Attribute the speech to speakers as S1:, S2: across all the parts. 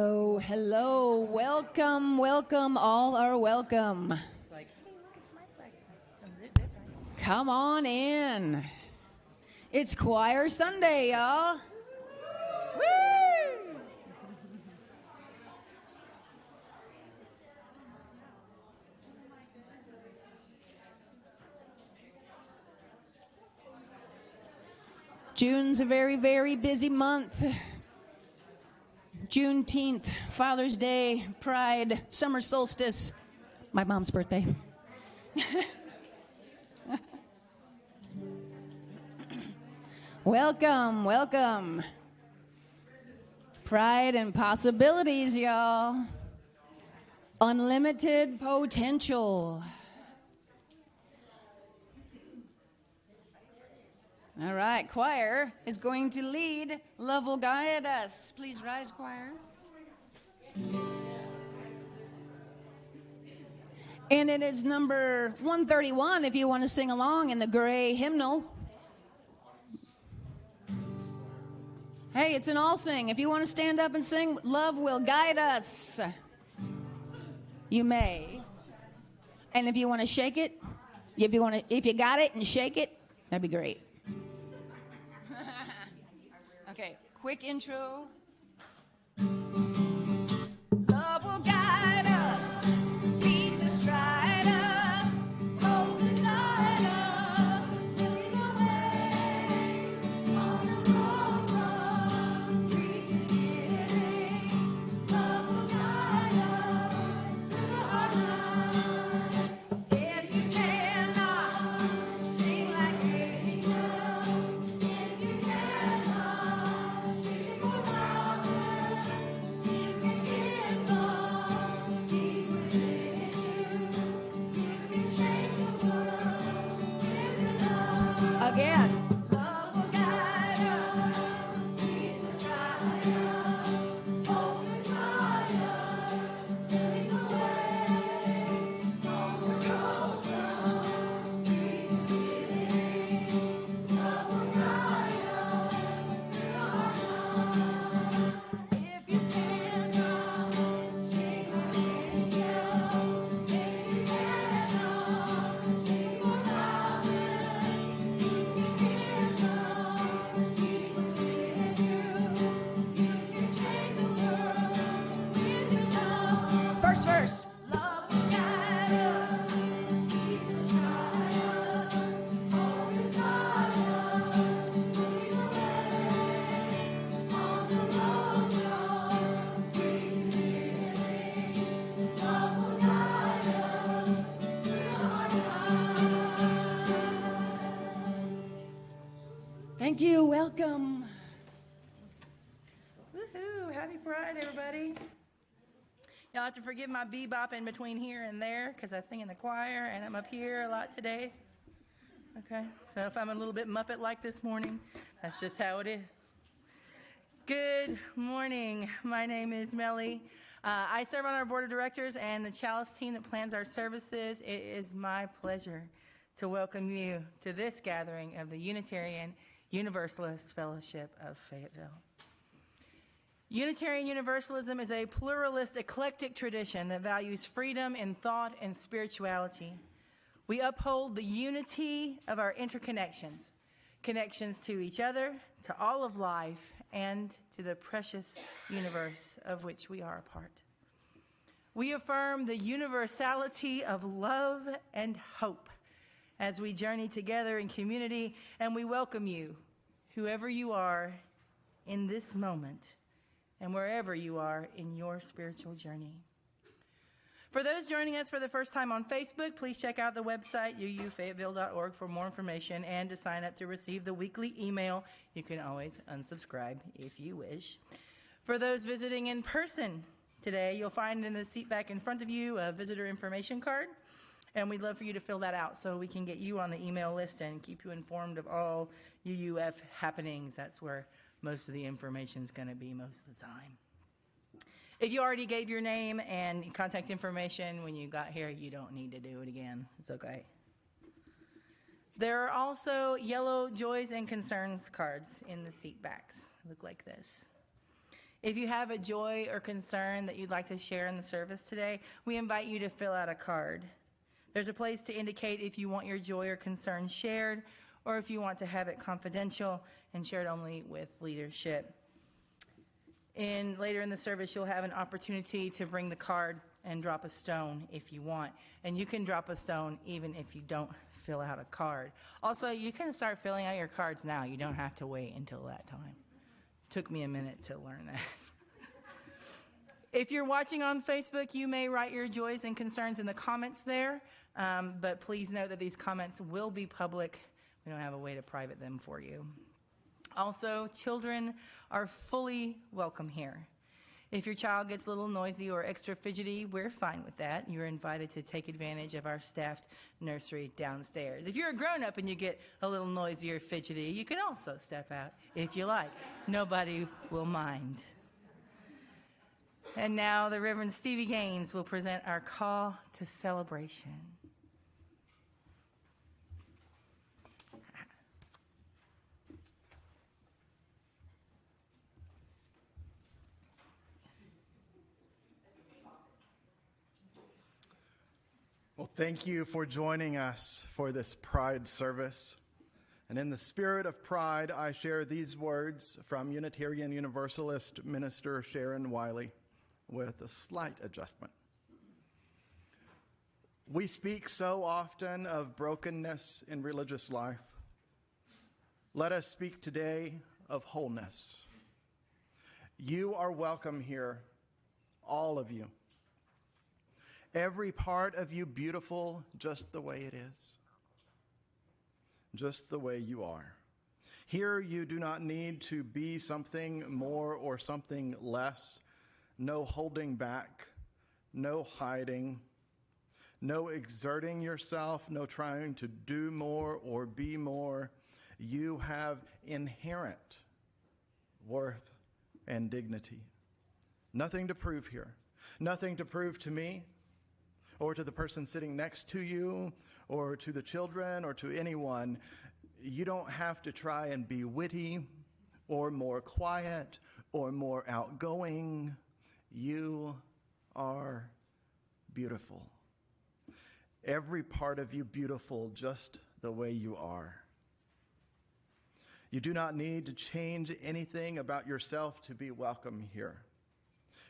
S1: Hello, hello, welcome, welcome, all are welcome.
S2: It's like, hey, look, it's my flag. They're different.
S1: Come on in. It's Choir Sunday, y'all. Woo! June's a very, very busy month. Juneteenth, Father's Day, Pride, summer solstice, my mom's birthday. Welcome, welcome. Pride and possibilities, y'all. Unlimited potential. All right, choir is going to lead. Love will guide us. Please rise, choir. And it is number 131 if you want to sing along in the gray hymnal. Hey, it's an all sing. If you want to stand up and sing, Love Will Guide Us, you may. And if you want to shake it, if you got it and shake it, that'd be great. Okay, quick intro. Love will guide us, peace has tried us, hope inside us, leading the way on the road from free to giving. Love will guide us through our lives. If you cannot sing like angels, if you cannot sing for mountains, you can give love deep within you. You can change the world with your love. Again. Love will guide us, Jesus guide us, hope inside us, leading the way on the road from free to giving. Love will guide us through our lives. If you cannot sing like angels, if you cannot sing for mountains, you can give love deep within you. You can change the world with your love. First verse. Love will guide us, Jesus guide us, hope inside us, leading the way on the road from free to giving. Love will guide us through our lives. Thank you. Welcome.
S2: Woohoo! Happy Pride, everybody. Y'all have to forgive my bebopping between here and there because I sing in the choir and I'm up here a lot today. Okay, so if I'm a little bit Muppet-like this morning, that's just how it is. Good morning. My name is Melly. I serve on our board of directors and the Chalice team that plans our services. It is my pleasure to welcome you to this gathering of the Unitarian Universalist Fellowship of Fayetteville. Unitarian Universalism is a pluralist, eclectic tradition that values freedom in thought and spirituality. We uphold the unity of our interconnections, connections to each other, to all of life, and to the precious universe of which we are a part. We affirm the universality of love and hope as we journey together in community, and we welcome you, whoever you are, in this moment, and wherever you are in your spiritual journey. For those joining us for the first time on Facebook, please check out the website, uufayetteville.org, for more information and to sign up to receive the weekly email. You can always unsubscribe if you wish. For those visiting in person today, you'll find in the seat back in front of you a visitor information card, and we'd love for you to fill that out so we can get you on the email list and keep you informed of all UUF happenings. That's where most of the information is going to be most of the time. If you already gave your name and contact information when you got here, you don't need to do it again. It's okay. There are also yellow joys and concerns cards in the seat backs. Look like this. If you have a joy or concern that you'd like to share in the service today, we invite you to fill out a card. There's a place to indicate if you want your joy or concern shared, or if you want to have it confidential and shared only with leadership. And later in the service, you'll have an opportunity to bring the card and drop a stone if you want. And you can drop a stone even if you don't fill out a card. Also, you can start filling out your cards now. You don't have to wait until that time. Took me a minute to learn that. If you're watching on Facebook, you may write your joys and concerns in the comments there, but please note that these comments will be public. We don't have a way to private them for you. Also, children are fully welcome here. If your child gets a little noisy or extra fidgety, we're fine with that. You're invited to take advantage of our staffed nursery downstairs. If you're a grown-up and you get a little noisy or fidgety, you can also step out if you like. Nobody will mind. And now the Reverend Stevie Gaines will present our call to celebration.
S3: Well, thank you for joining us for this Pride service. And in the spirit of pride, I share these words from Unitarian Universalist Minister Sharon Wiley with a slight adjustment. We speak so often of brokenness in religious life. Let us speak today of wholeness. You are welcome here, all of you. Every part of you beautiful just the way it is, just the way you are. Here you do not need to be something more or something less. No holding back, no hiding, no exerting yourself, no trying to do more or be more. You have inherent worth and dignity. Nothing to prove here, nothing to prove to me, or to the person sitting next to you, or to the children, or to anyone. You don't have to try and be witty, or more quiet, or more outgoing. You are beautiful. Every part of you beautiful just the way you are. You do not need to change anything about yourself to be welcome here.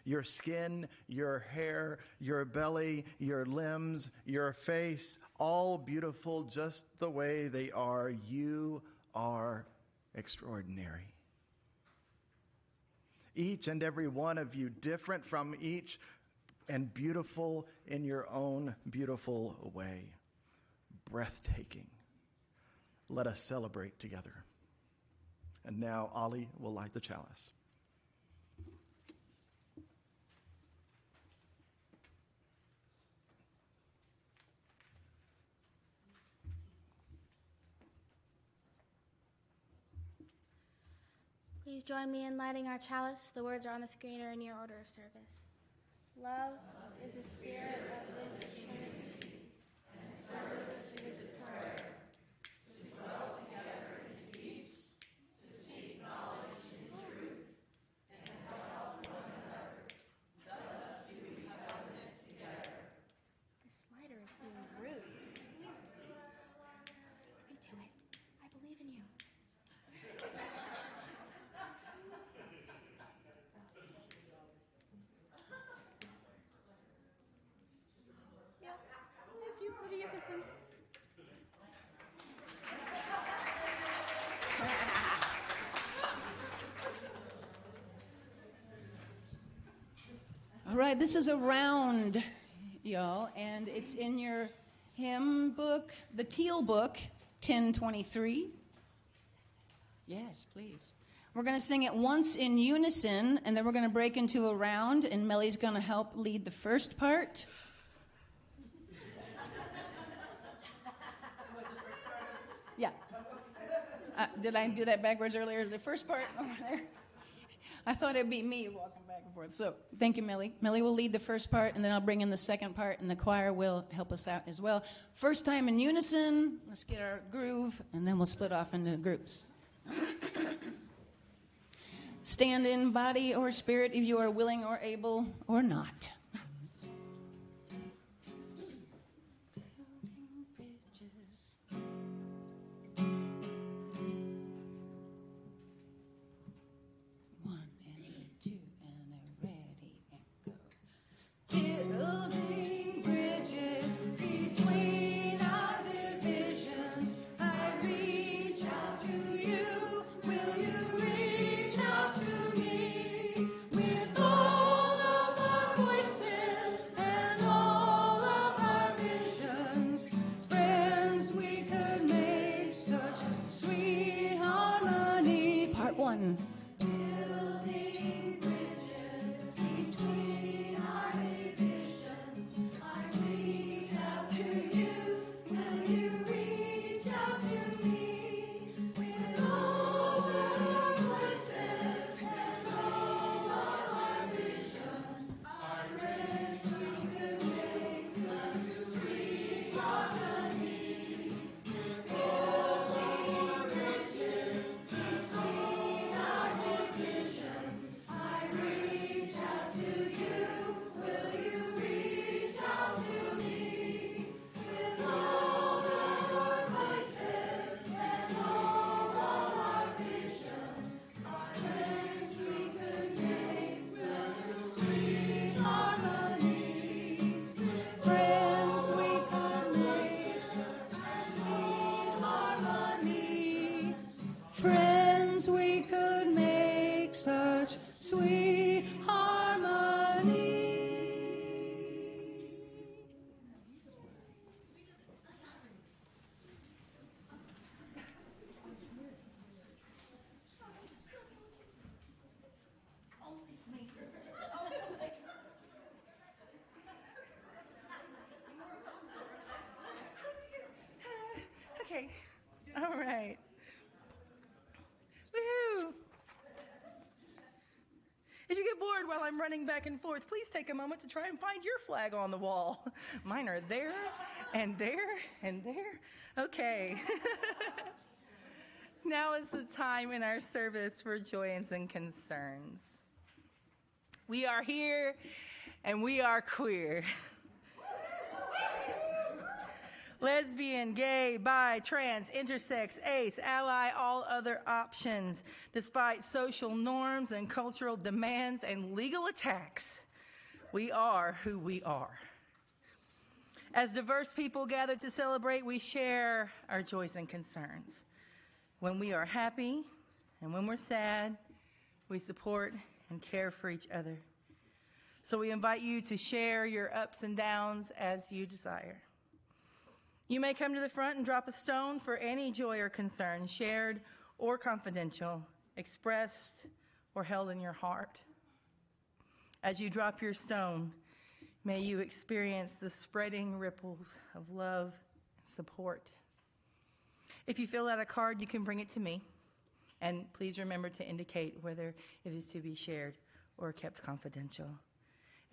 S3: Your skin, your hair, your belly, your limbs, your face, all beautiful just the way they are. You are extraordinary. Each and every one of you different from each and beautiful in your own beautiful way. Breathtaking. Let us celebrate together. And now Ali will light the chalice.
S4: Please join me in lighting our chalice. The words are on the screen or in your order of service. Love is the spirit of this Trinity, and service is its prayer. To dwell together in peace, to seek knowledge in truth, and to help one another. Thus do we covenant together. This lighter is being rude. You can do it. I believe in you. Thank you for the assistance.
S1: All right, this is a round, y'all, and it's in your hymn book, the Teal book, 1023. Yes, please. We're going to sing it once in unison, and then we're going to break into a round, and Mellie's going to help lead the first part. Yeah. Did I do that backwards earlier? The first part over there? I thought it'd be me walking back and forth. So thank you, Millie. Millie will lead the first part, and then I'll bring in the second part, and the choir will help us out as well. First time in unison. Let's get our groove, and then we'll split off into groups. stand in body or spirit if you are willing or able or not. One and two and ready and go. Building bridges between our divisions. I reach out to you. Will you reach out to me? With all of our voices and all of our visions, friends, we could make such sweet harmony. Part one. Building bridges between our divisions. I reach out to you. Will you reach out to me? With all of our voices and all of our visions, I reach we could make such sweet harmony. Building bridges between our divisions. I reach out to you. Will you reach out to me? With all of our voices and all of our visions, friends, we could make such sweet harmony. Friends, we could make such sweet harmony. Friends, we could make such sweet harmony.
S2: Okay. All right. Woohoo! If you get bored while I'm running back and forth, please take a moment to try and find your flag on the wall. Mine are there and there and there. Okay. Now is the time in our service for joys and concerns. We are here and we are queer. Lesbian, gay, bi, trans, intersex, ace, ally, all other options. Despite social norms and cultural demands and legal attacks, we are who we are. As diverse people gather to celebrate, we share our joys and concerns. When we are happy and when we're sad, we support and care for each other. So we invite you to share your ups and downs as you desire. You may come to the front and drop a stone for any joy or concern, shared or confidential, expressed or held in your heart. As you drop your stone, may you experience the spreading ripples of love and support. If you fill out a card, you can bring it to me. And please remember to indicate whether it is to be shared or kept confidential.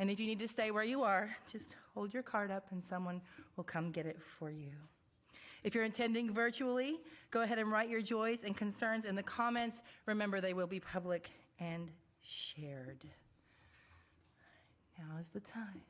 S2: And if you need to stay where you are, just hold your card up and someone will come get it for you. If you're attending virtually, go ahead and write your joys and concerns in the comments. Remember, they will be public and shared. Now is the time.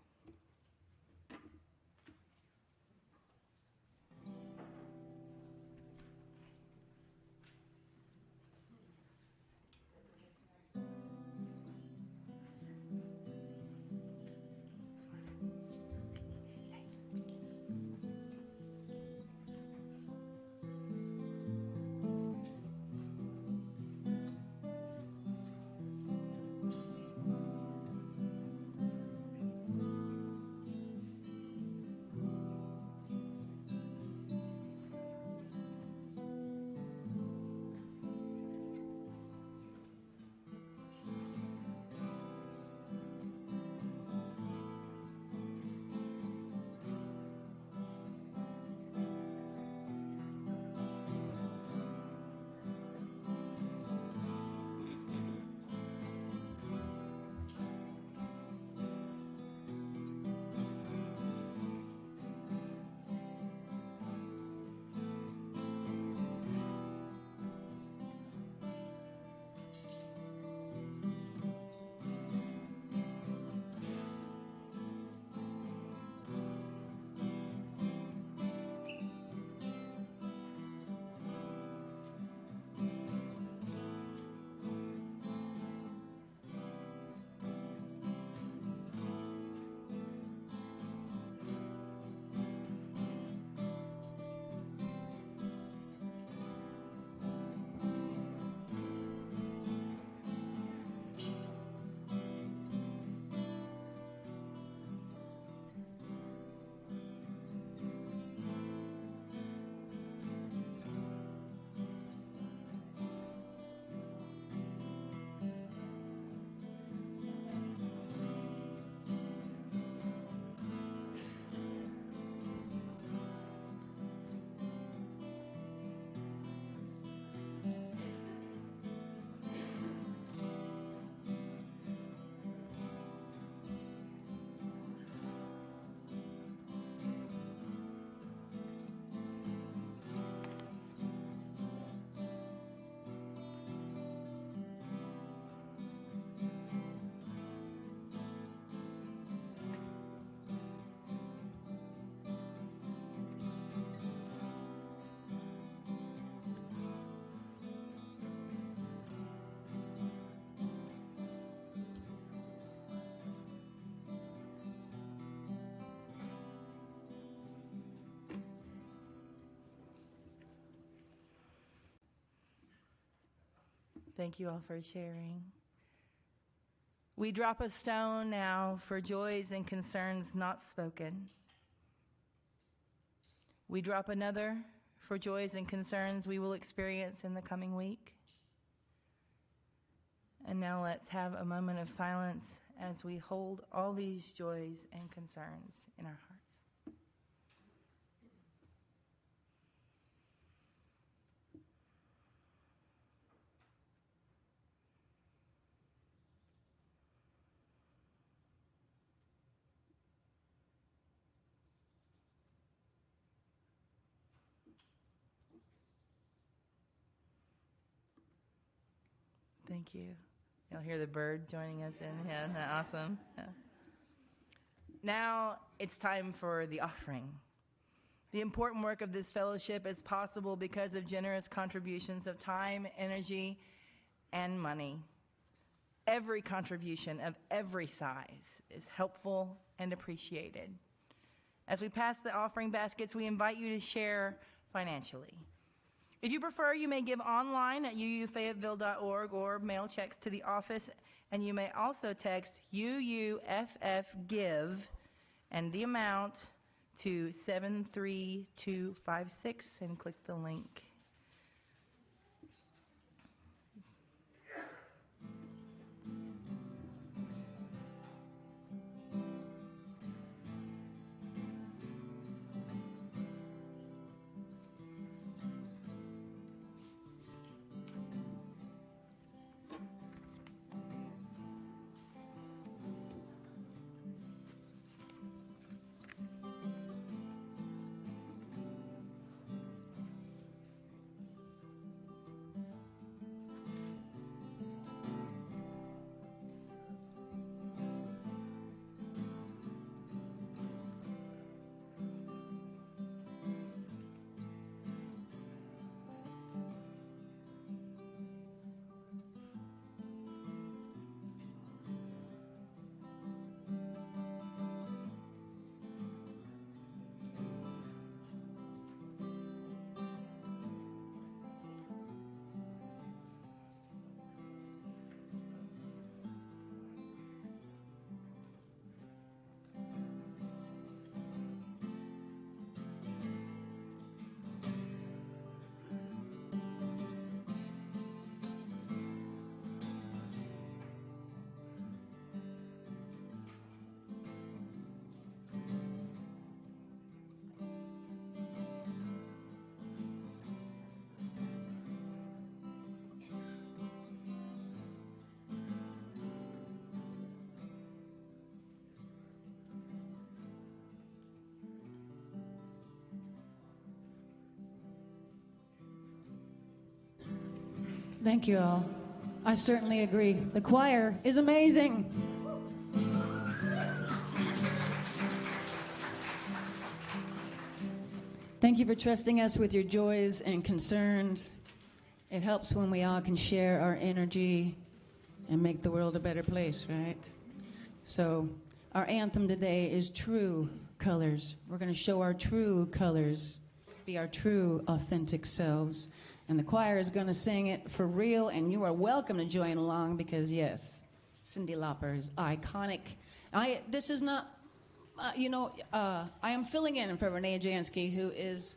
S2: Thank you all for sharing. We drop a stone now for joys and concerns not spoken. We drop another for joys and concerns we will experience in the coming week. And now let's have a moment of silence as we hold all these joys and concerns in our hearts. Thank you. You'll hear the bird joining us in. Yeah, isn't that awesome? Yeah. Now it's time for the offering. The important work of this fellowship is possible because of generous contributions of time, energy, and money. Every contribution of every size is helpful and appreciated. As we pass the offering baskets, we invite you to share financially. If you prefer, you may give online at uufayetteville.org or mail checks to the office, and you may also text UUFFGIVE and the amount to 73256 and click the link.
S1: Thank you all. I certainly agree. The choir is amazing. Thank you for trusting us with your joys and concerns. It helps when we all can share our energy and make the world a better place, right? So our anthem today is True Colors. We're going to show our true colors, be our true, authentic selves. And the choir is going to sing it for real, and you are welcome to join along because, yes, Cyndi Lauper is iconic. This is not, I am filling in for Renee Jansky, who is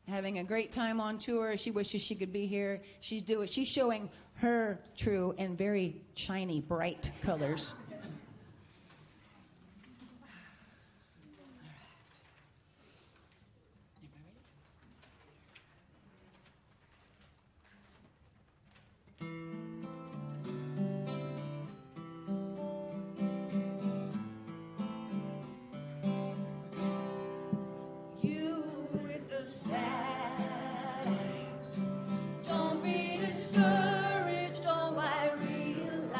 S1: having a great time on tour. She wishes she could be here. She's showing her true and very shiny, bright colors.
S5: Don't be discouraged, oh, I realize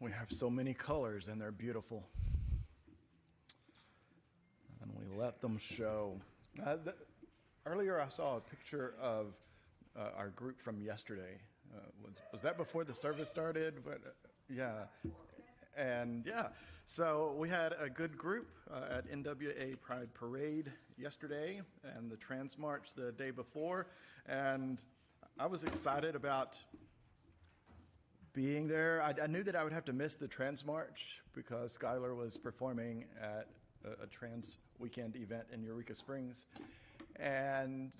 S3: We have so many colors and they're beautiful. And we let them show. Earlier I saw a picture of our group from yesterday. Was that before the service started? But yeah. And yeah, so we had a good group at NWA Pride Parade yesterday and the Trans March the day before. And I was excited about being there. I knew that I would have to miss the Trans March because Skylar was performing at a trans weekend event in Eureka Springs. And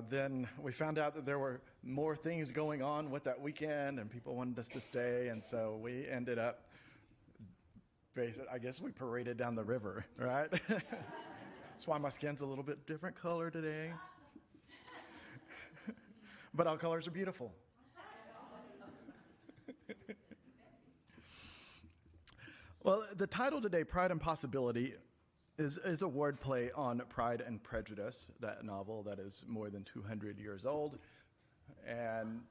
S3: then we found out that there were more things going on with that weekend and people wanted us to stay. And so we ended up, I guess we paraded down the river, right? That's why my skin's a little bit different color today. But all colors are beautiful. Well, the title today, Pride and Possibility, is a wordplay on Pride and Prejudice, that novel that is more than 200 years old.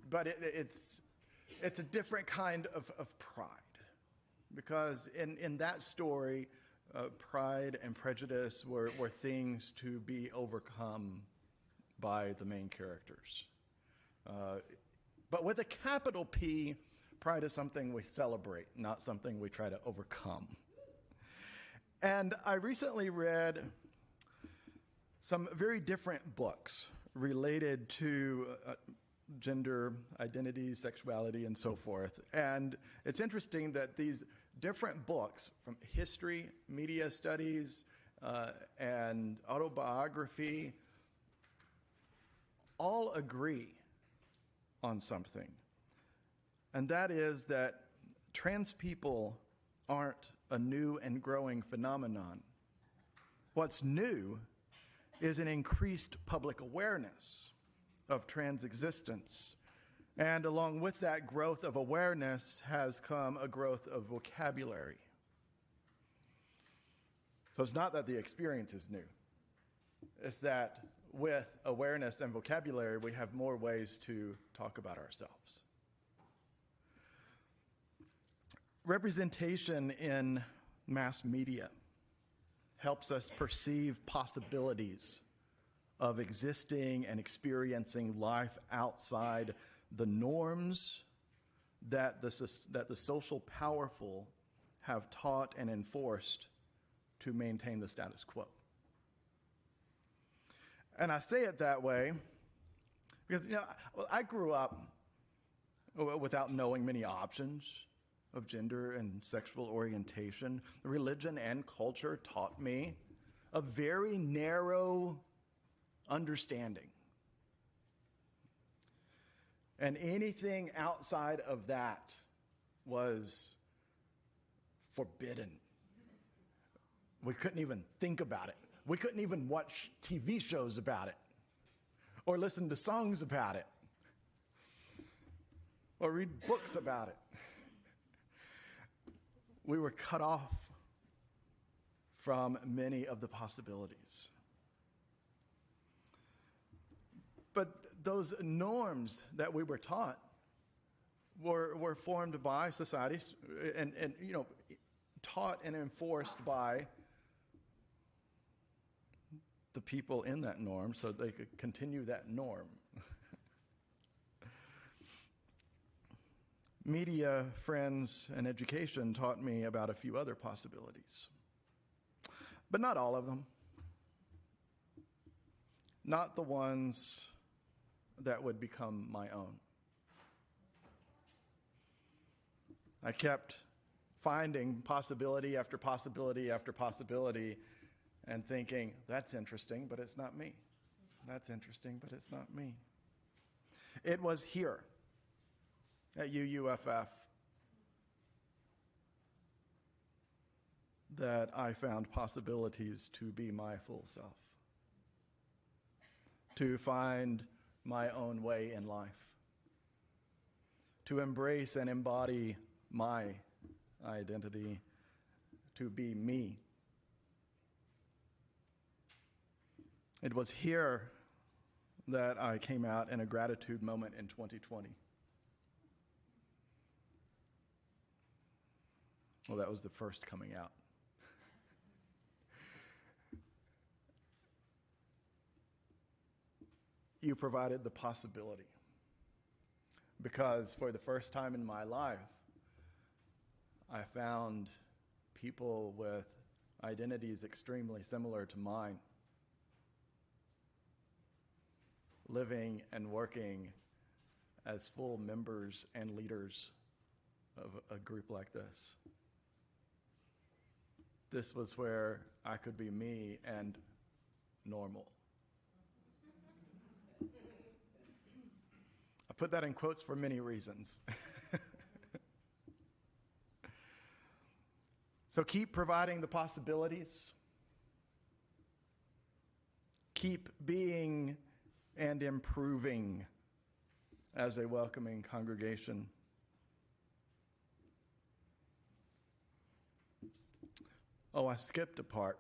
S3: But it's a different kind of pride. Because in that story, pride and prejudice were things to be overcome by the main characters. But with a capital P, pride is something we celebrate, not something we try to overcome. And I recently read some very different books related to gender identity, sexuality, and so forth. And it's interesting that these different books from history, media studies, and autobiography all agree on something. And that is that trans people aren't a new and growing phenomenon. What's new is an increased public awareness of trans existence. And along with that growth of awareness has come a growth of vocabulary. So it's not that the experience is new. It's that with awareness and vocabulary, we have more ways to talk about ourselves. Representation in mass media helps us perceive possibilities of existing and experiencing life outside the norms that the social powerful have taught and enforced to maintain the status quo. And I say it that way because, I grew up without knowing many options of gender and sexual orientation. Religion and culture taught me a very narrow understanding. And anything outside of that was forbidden. We couldn't even think about it. We couldn't even watch TV shows about it or listen to songs about it or read books about it. We were cut off from many of the possibilities. But those norms that we were taught were formed by societies and taught and enforced by the people in that norm so they could continue that norm. Media, friends, and education taught me about a few other possibilities, but not all of them. Not the ones that would become my own. I kept finding possibility after possibility after possibility and thinking, that's interesting, but it's not me. That's interesting, but it's not me. It was here at UUFF that I found possibilities to be my full self, to find my own way in life, to embrace and embody my identity, to be me. It was here that I came out in a gratitude moment in 2020. Well, that was the first coming out. You provided the possibility. Because for the first time in my life, I found people with identities extremely similar to mine, living and working as full members and leaders of a group like this. This was where I could be me and normal. I put that in quotes for many reasons. So keep providing the possibilities. Keep being and improving as a welcoming congregation. Oh, I skipped a part,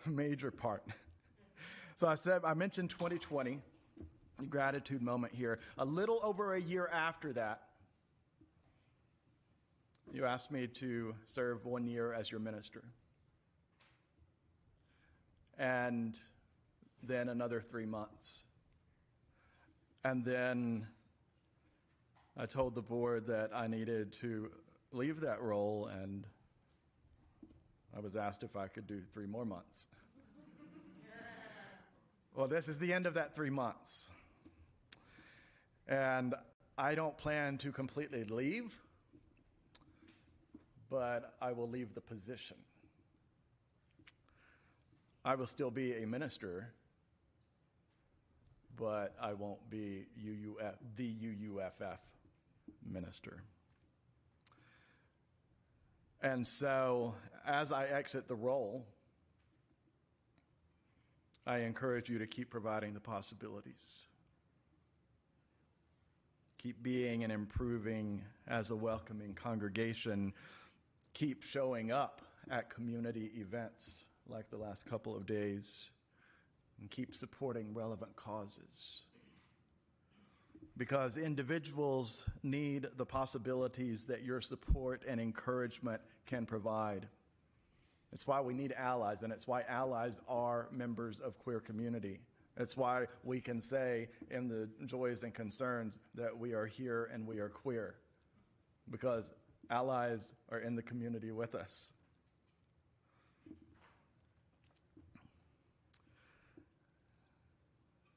S3: a major part. So I mentioned 2020, gratitude moment here. A little over a year after that, you asked me to serve 1 year as your minister. And then another 3 months. And then I told the board that I needed to leave that role, and I was asked if I could do 3 more months. Well, this is the end of that 3 months. And I don't plan to completely leave, but I will leave the position. I will still be a minister, but I won't be the UUFF minister. And so, as I exit the role, I encourage you to keep providing the possibilities. Keep being and improving as a welcoming congregation. Keep showing up at community events like the last couple of days, and keep supporting relevant causes. Because individuals need the possibilities that your support and encouragement can provide. It's why we need allies, and it's why allies are members of queer community. It's why we can say in the joys and concerns that we are here and we are queer, because allies are in the community with us.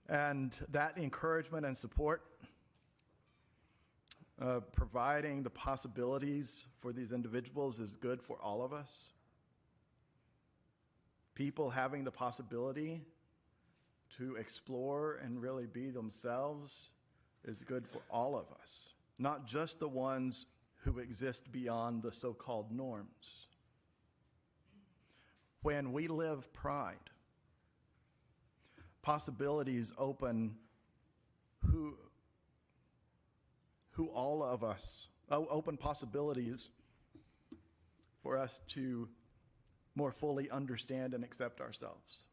S3: And that encouragement and support, providing the possibilities for these individuals, is good for all of us. People having the possibility to explore and really be themselves is good for all of us, not just the ones who exist beyond the so-called norms. When we live pride, possibilities open who all of us, open possibilities for us to more fully understand and accept ourselves,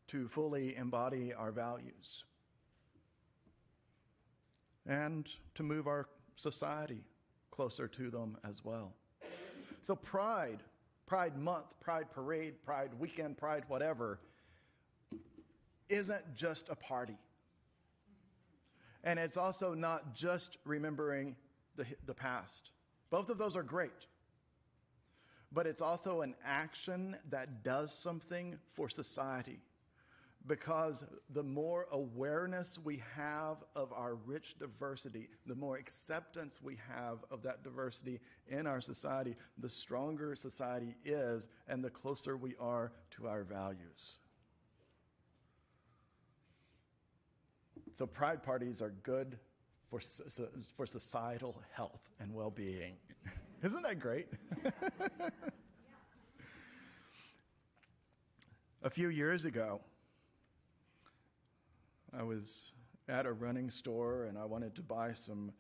S3: to fully embody our values, and to move our society closer to them as well. So Pride Month, Pride Parade, Pride Weekend, Pride whatever, isn't just a party. And it's also not just remembering the past. Both of those are great. But it's also an action that does something for society. Because the more awareness we have of our rich diversity, the more acceptance we have of that diversity in our society, the stronger society is and the closer we are to our values. So pride parties are good for societal health and well-being. Isn't that great? A few years ago, I was at a running store and I wanted to buy some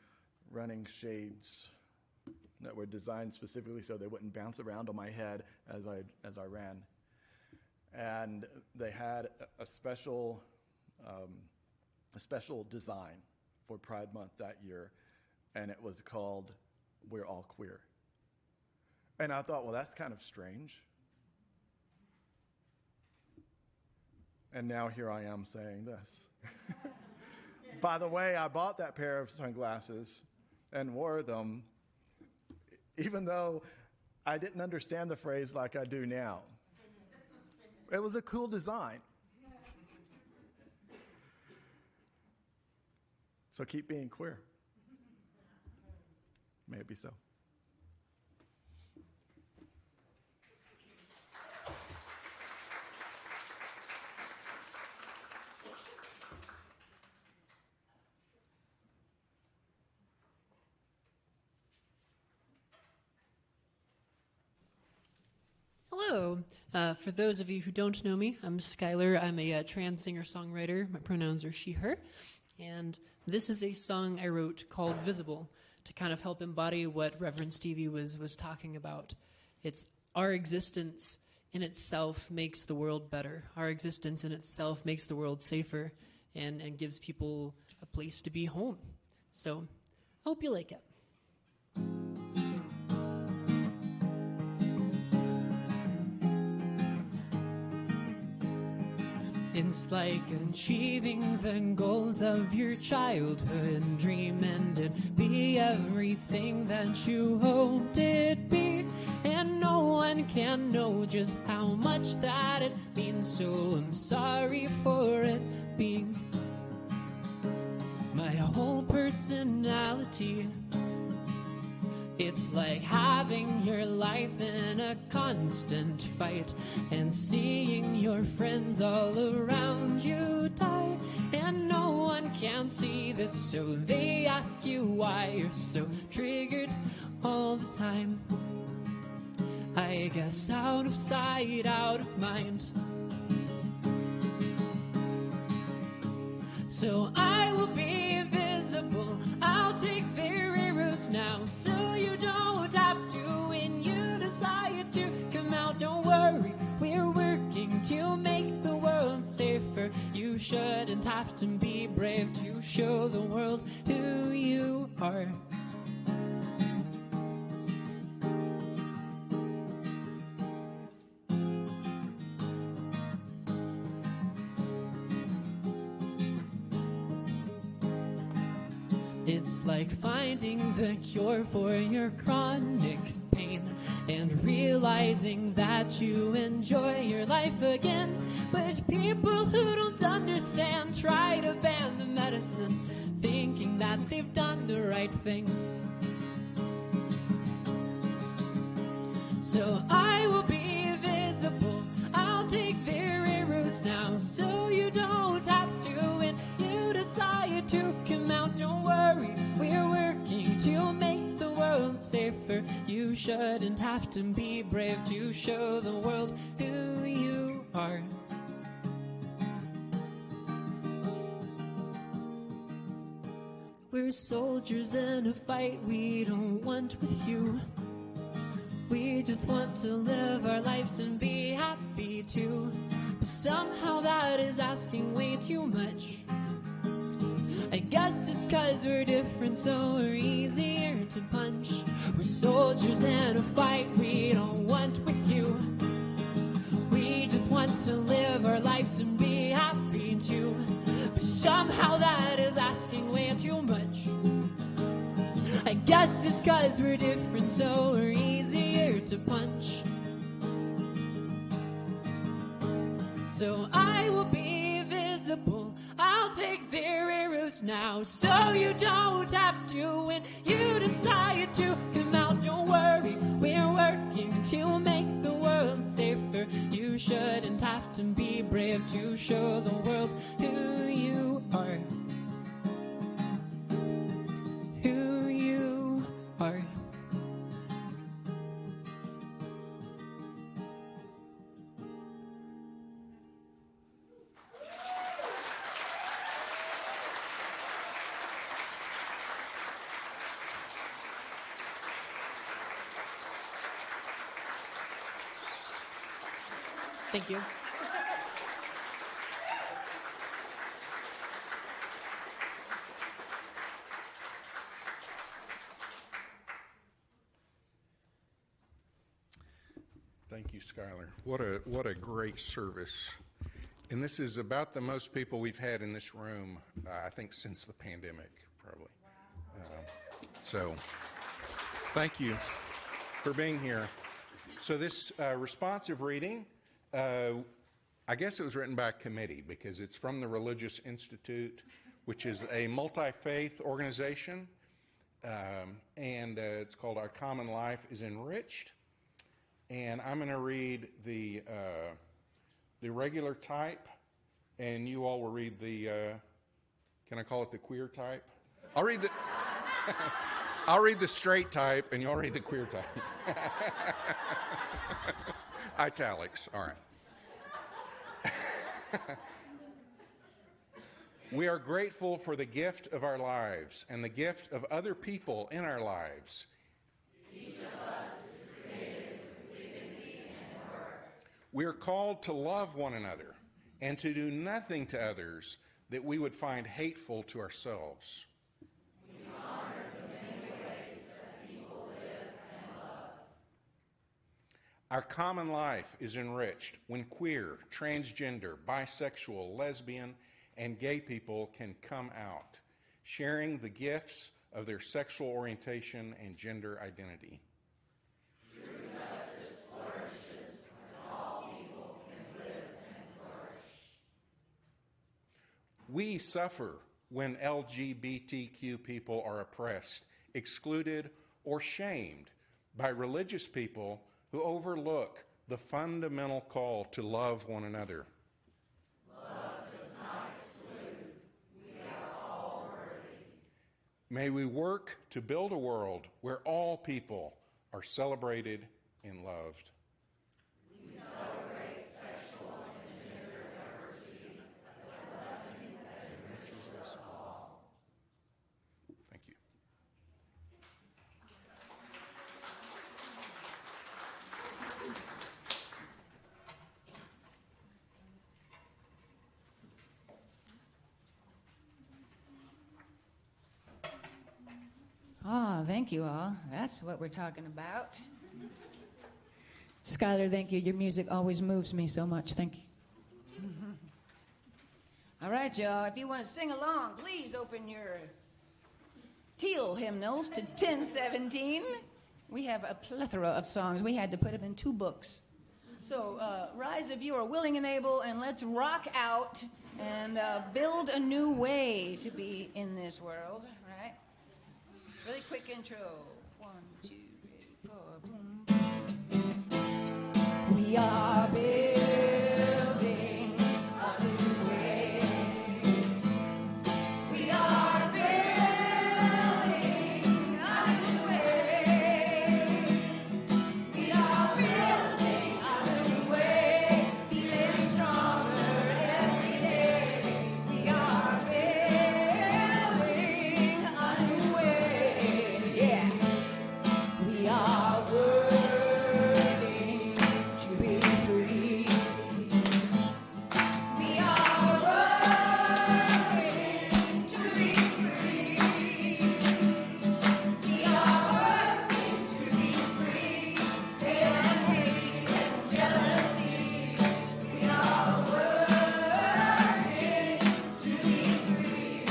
S3: running shades that were designed specifically so they wouldn't bounce around on my head as I ran. And they had a special design for Pride Month that year, and it was called we're all queer. And I thought, well, that's kind of strange. And now here I am saying this. By the way, I bought that pair of sunglasses and wore them, even though I didn't understand the phrase like I do now. It was a cool design. So keep being queer. May it be so.
S5: Hello. For those of you who don't know me, I'm Skylar. I'm a trans singer-songwriter. My pronouns are she, her. And this is a song I wrote called Visible to kind of help embody what Reverend Stevie was talking about. It's our existence in itself makes the world better. Our existence in itself makes the world safer and gives people a place to be home. So I hope you like it. It's like achieving the goals of your childhood dream, and it'd be everything that you hoped it'd be. And no one can know just how much that it means, so I'm sorry for it being my whole personality. It's like having your life in a constant fight and seeing your friends all around you die. And no one can see this, so they ask you why you're so triggered all the time. I guess out of sight, out of mind. So I will be visible. I'll take very roots now, so you don't have to. When you decide to come out, don't worry, we're working to make the world safer. You shouldn't have to be brave to show the world who you are. It's like finding the cure for your chronic pain and realizing that you enjoy your life again. But people who don't understand try to ban the medicine, thinking that they've done the right thing. So I will be visible. I'll take their roots now, so you don't have to. When you decide to come out, don't worry, we're working to make the world safer. You shouldn't have to be brave to show the world who you are. We're soldiers in a fight we don't want with you. We just want to live our lives and be happy too. But somehow that is asking way too much. I guess it's 'cause we're different, so we're easier to punch. We're soldiers in a fight we don't want with you. We just want to live our lives and be happy too. But somehow that is asking way too much. I guess it's 'cause we're different, so we're easier to punch. So I will be visible. I'll take their roots now, so you don't have to. When you decide to come out, don't worry, we're working to make the world safer. You shouldn't have to be brave to show the world who you are. Who you are. Thank you.
S6: Skylar. What a great service. And this is about the most people we've had in this room, I think, since the pandemic, probably. So thank you for being here. So this responsive reading, I guess it was written by a committee because it's from the Religious Institute, which is a multi-faith organization, and it's called Our Common Life is Enriched. And I'm going to read the regular type, and you all will read the, can I call it the queer type? I'll read the straight type, and you'll read the queer type. Italics, all right. We are grateful for the gift of our lives and the gift of other people in our lives. Each of us is created with dignity and worth. We are called to love one another and to do nothing to others that we would find hateful to ourselves. We honor the many ways that people live and love. Our common life is enriched when queer, transgender, bisexual, lesbian, and gay people can come out, sharing the gifts of their sexual orientation and gender identity. True justice flourishes when all people can live and flourish. We suffer when LGBTQ people are oppressed, excluded, or shamed by religious people who overlook the fundamental call to love one another. May we work to build a world where all people are celebrated and loved. We celebrate sexual and gender diversity as a blessing that enriches us all. Thank you.
S1: Ah, thank you all. That's what we're talking about. Skylar, thank you. Your music always moves me so much. Thank you. All right, y'all. If you want to sing along, please open your teal hymnals to 1017. We have a plethora of songs. We had to put them in 2 books. So rise if you are willing and able, and let's rock out and build a new way to be in this world. All right? Really quick intro. 1, 2, 3, 4, boom. We are building a new way. We are building a new way. We are building a new way. Feeling stronger every day. We are building a new way. Yeah. We are working to be free. We are working to be free. We are working to be free. Hate and hate and jealousy. We are working to be free.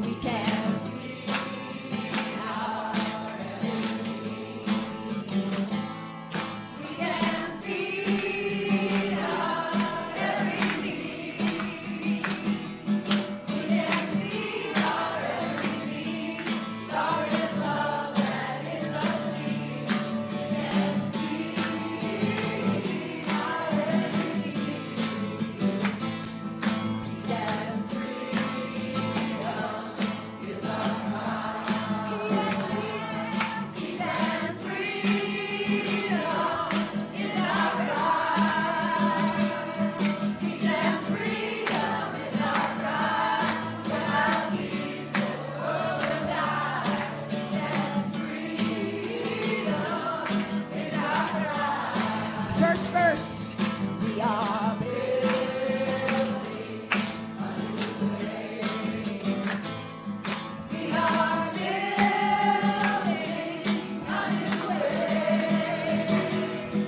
S1: We can feed our enemies. We can feed our every need. We can feed our every need. Start with love that is the seed. We can feed our every need. Peace and freedom is our cry. Peace and freedom is our cry. Peace and freedom is our cry. Without peace, this world will die. Peace and freedom is our cry. First verse. We are building a new way. We are building a new way.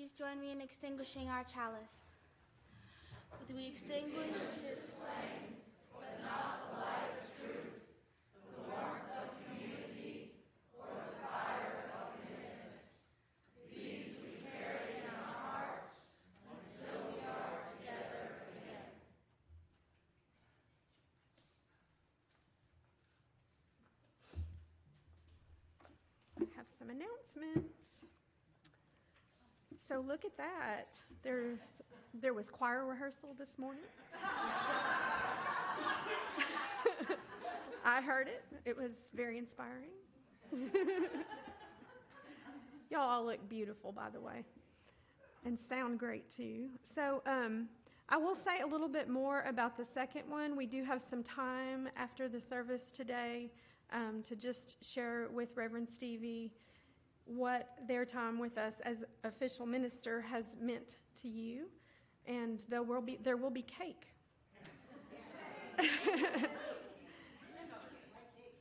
S4: please join me in extinguishing our chalice. But we extinguish this flame,
S7: have some announcements. So look at that. There was choir rehearsal this morning. I heard it. It was very inspiring. Y'all all look beautiful, by the way, and sound great too. So I will say a little bit more about the second one. We do have some time after the service today to just share with Reverend Stevie what their time with us as official minister has meant to you, and there will be cake.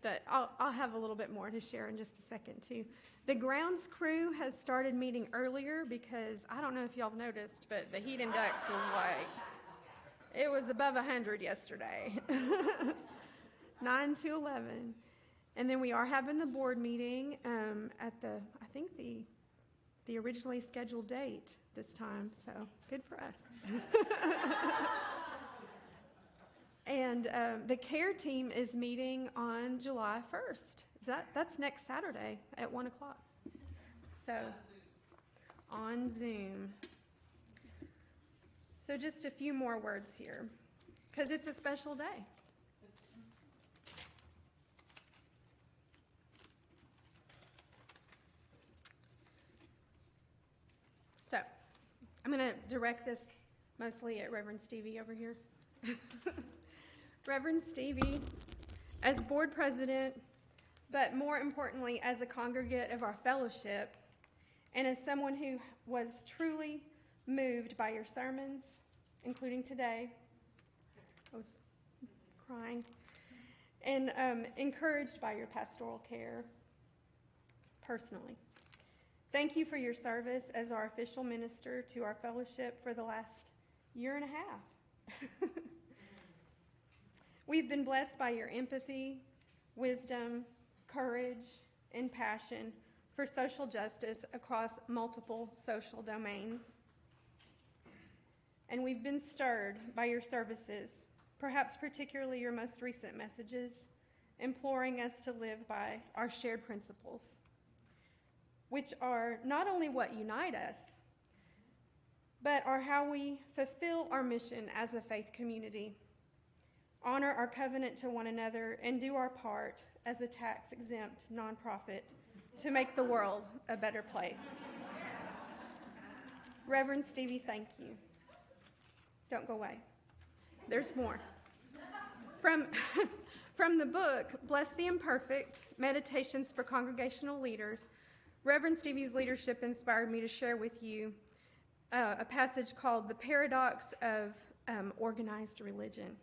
S7: But I'll have a little bit more to share in just a second too. The grounds crew has started meeting earlier because I don't know if y'all have noticed, but the heat index was it was above 100 yesterday. 9 to 11. And then we are having the board meeting at I think the originally scheduled date this time, so good for us. And the care team is meeting on July 1st. That's next Saturday at 1 o'clock. So on Zoom. So just a few more words here, because it's a special day. So I'm going to direct this mostly at Reverend Stevie over here. Reverend Stevie, as board president, but more importantly, as a congregate of our fellowship, and as someone who was truly moved by your sermons, including today, I was crying, and encouraged by your pastoral care personally. Thank you for your service as our official minister to our fellowship for the last year and a half. We've been blessed by your empathy, wisdom, courage, and passion for social justice across multiple social domains. And we've been stirred by your services, perhaps particularly your most recent messages, imploring us to live by our shared principles, which are not only what unite us, but are how we fulfill our mission as a faith community, honor our covenant to one another, and do our part as a tax-exempt nonprofit to make the world a better place. Reverend Stevie, thank you. Don't go away. There's more. From the book, Bless the Imperfect, Meditations for Congregational Leaders, Reverend Stevie's leadership inspired me to share with you a passage called The Paradox of Organized Religion.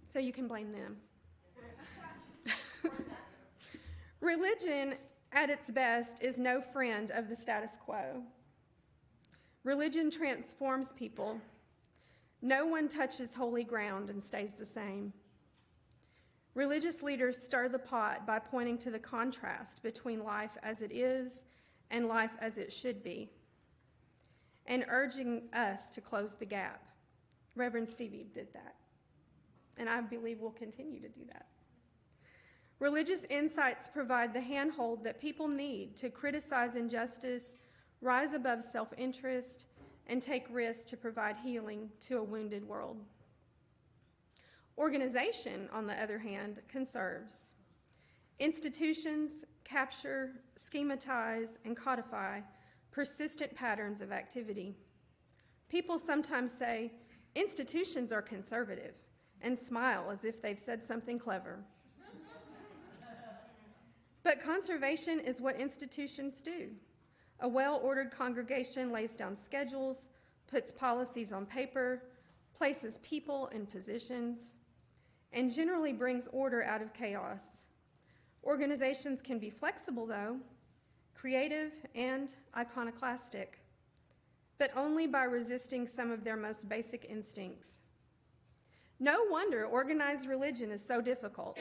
S7: So you can blame them. Religion, at its best, is no friend of the status quo. Religion transforms people. No one touches holy ground and stays the same. Religious leaders stir the pot by pointing to the contrast between life as it is and life as it should be, and urging us to close the gap. Reverend Stevie did that, and I believe will continue to do that. Religious insights provide the handhold that people need to criticize injustice, rise above self-interest, and take risks to provide healing to a wounded world. Organization, on the other hand, conserves. Institutions capture, schematize, and codify persistent patterns of activity. People sometimes say, institutions are conservative, and smile as if they've said something clever. But conservation is what institutions do. A well-ordered congregation lays down schedules, puts policies on paper, places people in positions, and generally brings order out of chaos. Organizations can be flexible, though, creative, and iconoclastic, but only by resisting some of their most basic instincts. No wonder organized religion is so difficult.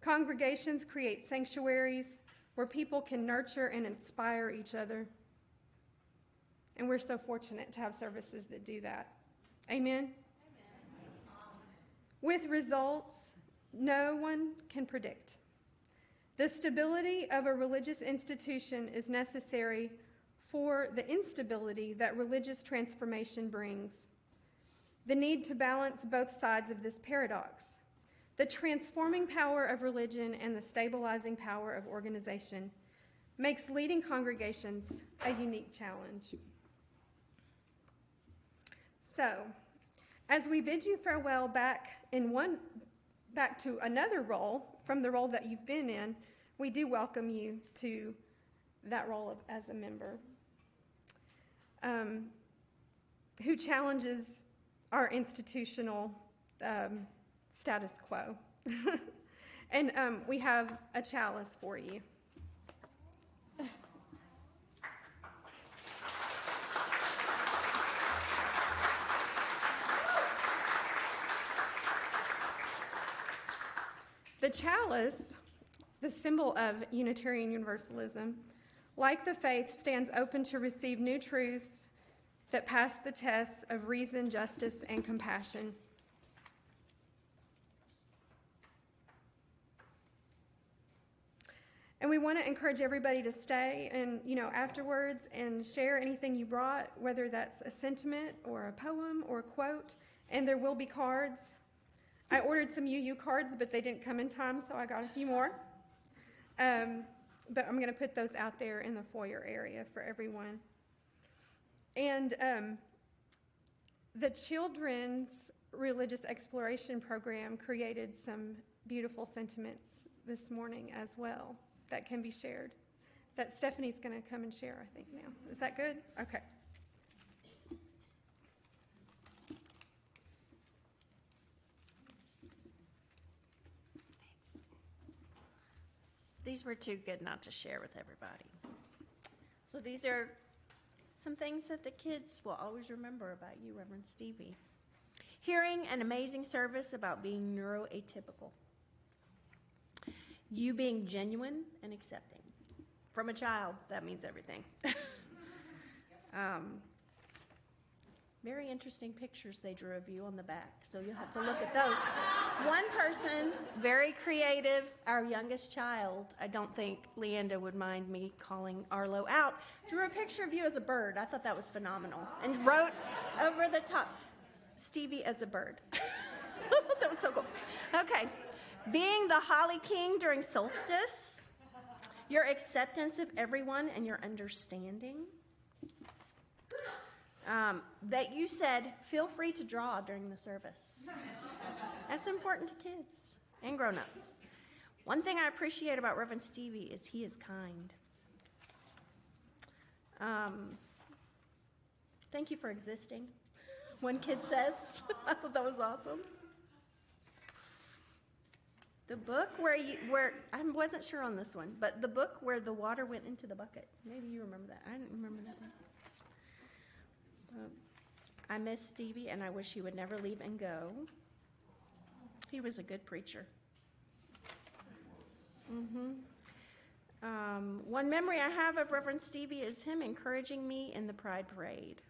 S7: Congregations create sanctuaries where people can nurture and inspire each other. And we're so fortunate to have services that do that. Amen? Amen. With results no one can predict. The stability of a religious institution is necessary for the instability that religious transformation brings. The need to balance both sides of this paradox, the transforming power of religion and the stabilizing power of organization, makes leading congregations a unique challenge. So, as we bid you farewell back to another role from the role that you've been in, we do welcome you to that role as a member who challenges our institutional status quo. And we have a chalice for you. The chalice, the symbol of Unitarian Universalism, like the faith, stands open to receive new truths that pass the tests of reason, justice, and compassion. And we want to encourage everybody to stay and, afterwards and share anything you brought, whether that's a sentiment or a poem or a quote. And there will be cards. I ordered some UU cards, but they didn't come in time, so I got a few more. But I'm going to put those out there in the foyer area for everyone. And the Children's Religious Exploration Program created some beautiful sentiments this morning as well that can be shared, that Stephanie's going to come and share, I think, now. Is that good? Okay.
S8: These were too good not to share with everybody. So these are some things that the kids will always remember about you, Reverend Stevie. Hearing an amazing service about being neuroatypical. You being genuine and accepting. From a child, that means everything. Very interesting pictures they drew of you on the back, so you'll have to look at those. One person, very creative, our youngest child, I don't think Leanda would mind me calling Arlo out, drew a picture of you as a bird. I thought that was phenomenal. And wrote over the top, Stevie as a bird. That was so cool. Okay. Being the Holly King during solstice, your acceptance of everyone and your understanding. That you said, feel free to draw during the service. That's important to kids and grown-ups. One thing I appreciate about Reverend Stevie is he is kind. Thank you for existing, one kid says. I thought that was awesome. The book where I wasn't sure on this one, but the book where the water went into the bucket. Maybe you remember that. I didn't remember that one. I miss Stevie, and I wish he would never leave and go. He was a good preacher. One memory I have of Reverend Stevie is him encouraging me in the Pride Parade.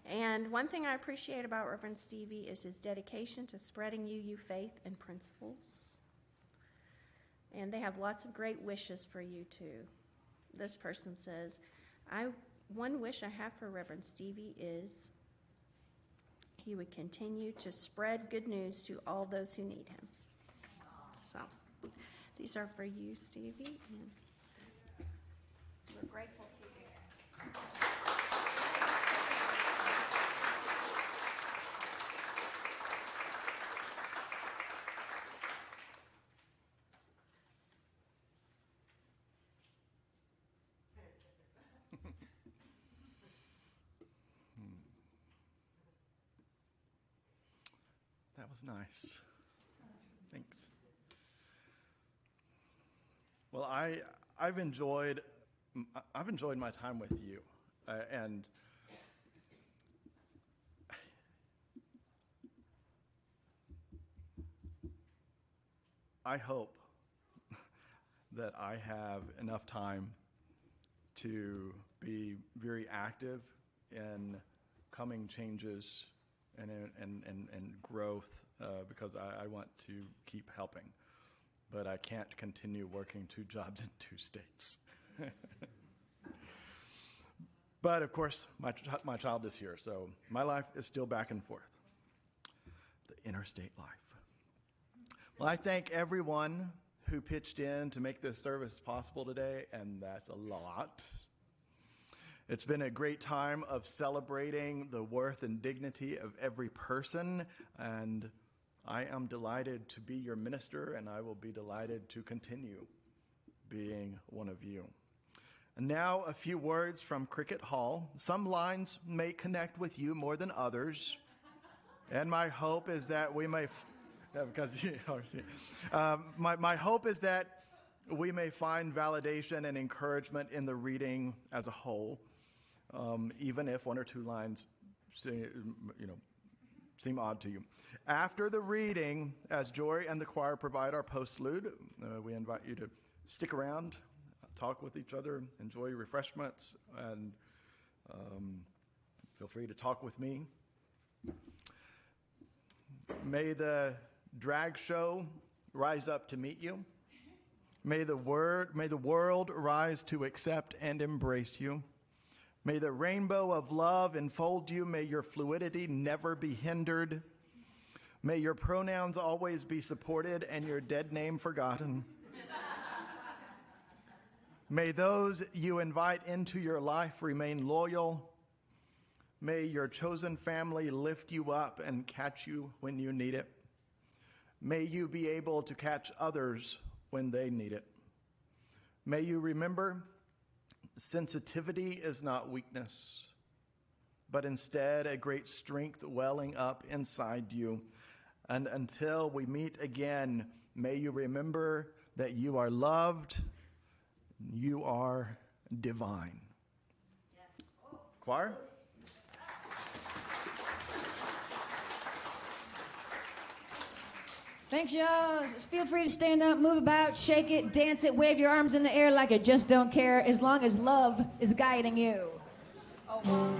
S8: And one thing I appreciate about Reverend Stevie is his dedication to spreading UU faith and principles. And they have lots of great wishes for you, too. This person says, one wish I have for Reverend Stevie is he would continue to spread good news to all those who need him. So, these are for you, Stevie, and we're grateful to you.
S3: That was nice. Thanks. Well, I've enjoyed my time with you, and I hope that I have enough time to be very active in coming changes and growth, because I want to keep helping. But I can't continue working 2 jobs in 2 states. But of course, my child is here, so my life is still back and forth. The interstate life. Well, I thank everyone who pitched in to make this service possible today, and that's a lot. It's been a great time of celebrating the worth and dignity of every person, and I am delighted to be your minister, and I will be delighted to continue being one of you. And now a few words from Cricket Hall. Some lines may connect with you more than others, and my hope is that we may... my hope is that we may find validation and encouragement in the reading as a whole, even if 1 or 2 lines seem odd to you. After the reading, as Jory and the choir provide our postlude, we invite you to stick around, talk with each other, enjoy refreshments, and feel free to talk with me. May the drag show rise up to meet you. May the world rise to accept and embrace you. May the rainbow of love enfold you. May your fluidity never be hindered. May your pronouns always be supported and your dead name forgotten. May those you invite into your life remain loyal. May your chosen family lift you up and catch you when you need it. May you be able to catch others when they need it. May you remember, sensitivity is not weakness, but instead a great strength welling up inside you. And until we meet again, may you remember that you are loved, you are divine. Yes. Choir?
S1: Thanks, y'all. Feel free to stand up, move about, shake it, dance it, wave your arms in the air like you just don't care, as long as love is guiding you. Oh,